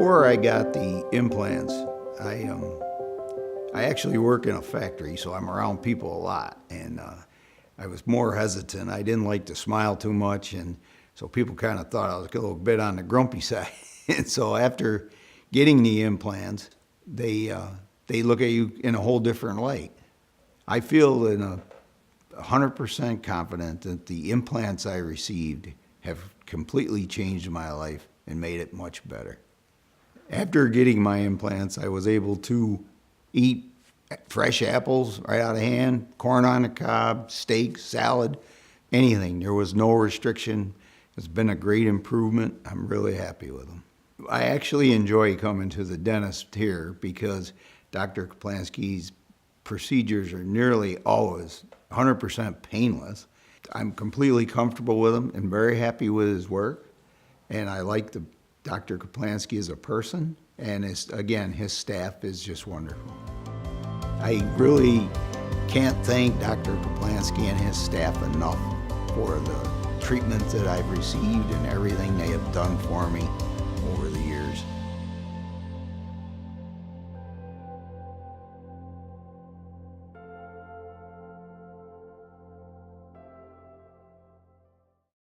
Before I got the implants, I actually work in a factory, so I'm around people a lot, and I was more hesitant. I didn't like to smile too much, and so people kind of thought I was a little bit on the grumpy side. And so after getting the implants, they look at you in a whole different light. I feel 100% confident that the implants I received have completely changed my life and made it much better. After getting my implants, I was able to eat fresh apples right out of hand, corn on the cob, steak, salad, anything. There was no restriction. It's been a great improvement. I'm really happy with them. I actually enjoy coming to the dentist here because Dr. Kaplansky's procedures are nearly always 100% painless. I'm completely comfortable with him and very happy with his work. And I like Dr. Kaplansky as a person. And his staff is just wonderful. I really can't thank Dr. Kaplansky and his staff enough for the treatment that I've received and everything they have done for me over the